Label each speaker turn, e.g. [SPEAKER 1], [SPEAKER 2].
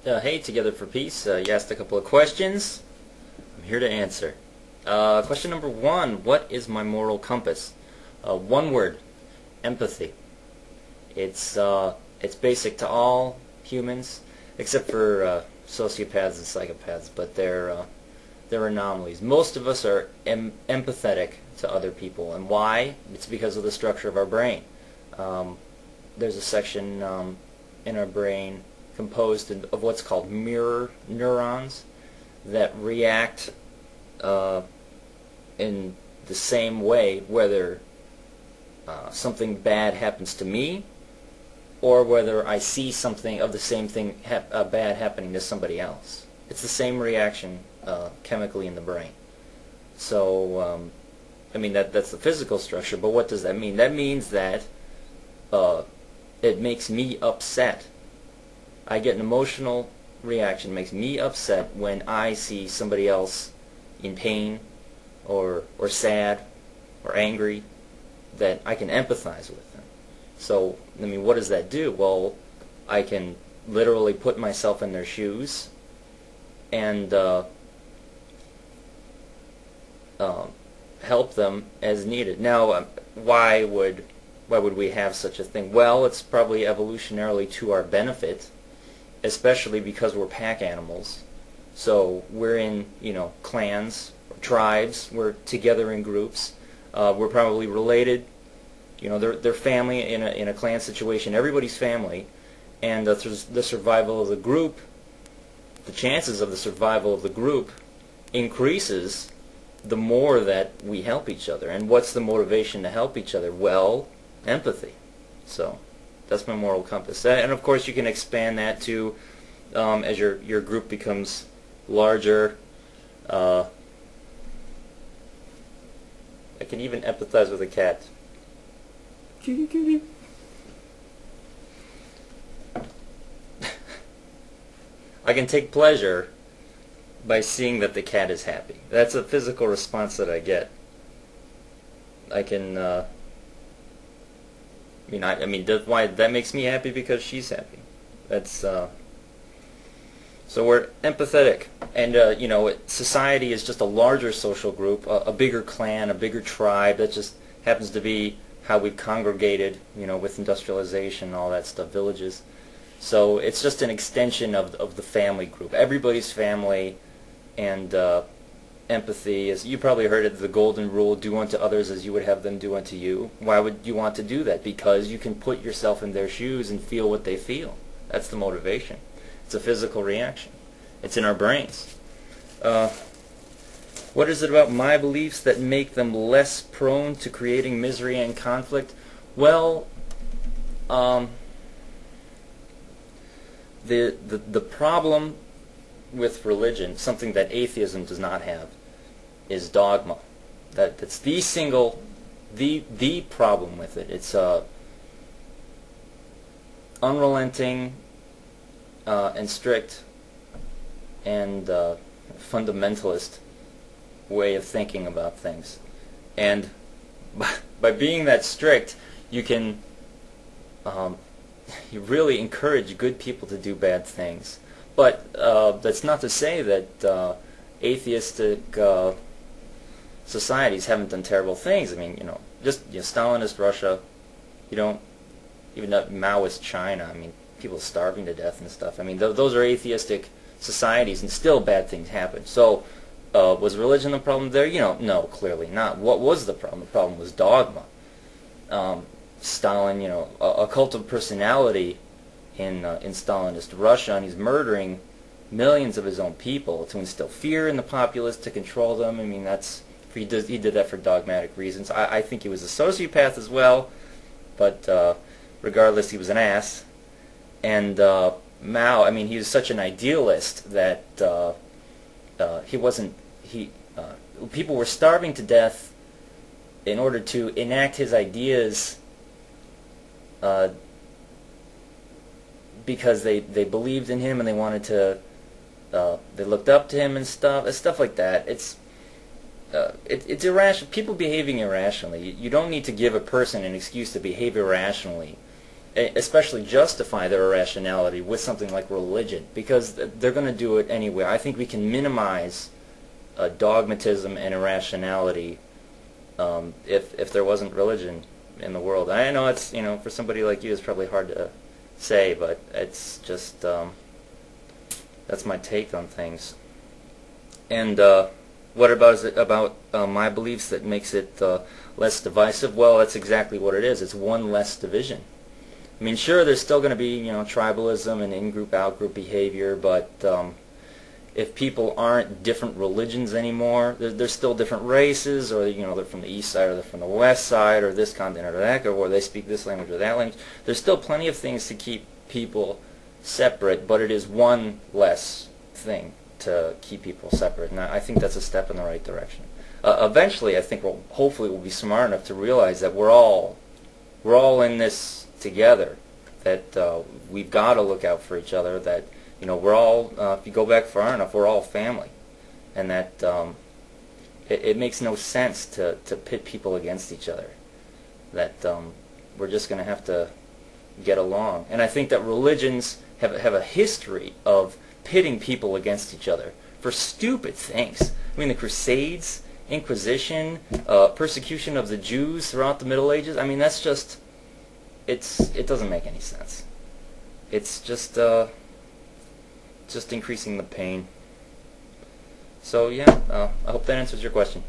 [SPEAKER 1] Hey, Together for Peace. You asked a couple of questions. I'm here to answer. Question number one, what is my moral compass? One word, empathy. It's basic to all humans, except for sociopaths and psychopaths, but they're anomalies. Most of us are empathetic to other people, and why? It's because of the structure of our brain. There's a section in our brain composed of what's called mirror neurons that react in the same way whether something bad happens to me or whether I see something of the same thing bad happening to somebody else. It's the same reaction chemically in the brain. So, I mean, that's the physical structure, but what does that mean? That means that it makes me upset. I get an emotional reaction, makes me upset when I see somebody else in pain or sad or angry, that I can empathize with them. So, I mean, what does that do? Well, I can literally put myself in their shoes and help them as needed. Now, why would we have such a thing? Well, it's probably evolutionarily to our benefit, especially because we're pack animals. So we're in, clans or tribes. We're together in groups. We're probably related. They're family in a clan situation. Everybody's family, and the survival of the group, the chances of the survival of the group increases the more that we help each other. And what's the motivation to help each other? Well, empathy. So that's my moral compass. And of course you can expand that to as your group becomes larger. I can even empathize with a cat. I can take pleasure by seeing that the cat is happy. That's a physical response that I get. I can why that makes me happy? Because she's happy. That's so we're empathetic, and society is just a larger social group, a bigger clan, a bigger tribe. That just happens to be how we've congregated, with industrialization and all that stuff, villages. So it's just an extension of the family group. Everybody's family, and empathy is, you probably heard it, the golden rule, do unto others as you would have them do unto you. Why would you want to do that? Because you can put yourself in their shoes and feel what they feel. That's the motivation. It's a physical reaction. It's in our brains. What is it about my beliefs that make them less prone to creating misery and conflict? Well, the problem with religion, something that atheism does not have, is dogma. That's the problem with it. It's unrelenting and strict and fundamentalist way of thinking about things. And by being that strict, you can you really encourage good people to do bad things. But that's not to say that atheistic societies haven't done terrible things. I mean, just Stalinist Russia, even Maoist China. I mean, people starving to death and stuff. I mean, those are atheistic societies, and still bad things happen. So, was religion the problem there? No, clearly not. What was the problem? The problem was dogma. Stalin, a cult of personality in Stalinist Russia, and he's murdering millions of his own people to instill fear in the populace, to control them. I mean, he did that for dogmatic reasons. I think he was a sociopath as well, but regardless, he was an ass. And Mao, I mean, he was such an idealist that people were starving to death in order to enact his ideas because they believed in him and they wanted to, they looked up to him and stuff like that. It's irrational. People behaving irrationally. You don't need to give a person an excuse to behave irrationally especially justify their irrationality with something like religion, because they're going to do it anyway. I think we can minimize dogmatism and irrationality if there wasn't religion in the world. I know it's, for somebody like you, it's probably hard to say, but it's just that's my take on things. And what is it about my beliefs that makes it less divisive? Well, that's exactly what it is. It's one less division. I mean, sure, there's still going to be, tribalism and in-group, out-group behavior, but if people aren't different religions anymore, there's still different races, or, they're from the east side or they're from the west side, or this continent or that, or they speak this language or that language. There's still plenty of things to keep people separate, but it is one less thing to keep people separate, and I think that's a step in the right direction. Eventually, I think hopefully we'll be smart enough to realize that we're all in this together, that we've got to look out for each other, that we're all, if you go back far enough, we're all family, and that it makes no sense to pit people against each other, that we're just going to have to get along. And I think that religions have a history of pitting people against each other for stupid things. I mean, the Crusades, Inquisition, persecution of the Jews throughout the Middle Ages. I mean, that's just, it doesn't make any sense. It's just increasing the pain. So yeah, I hope that answers your question.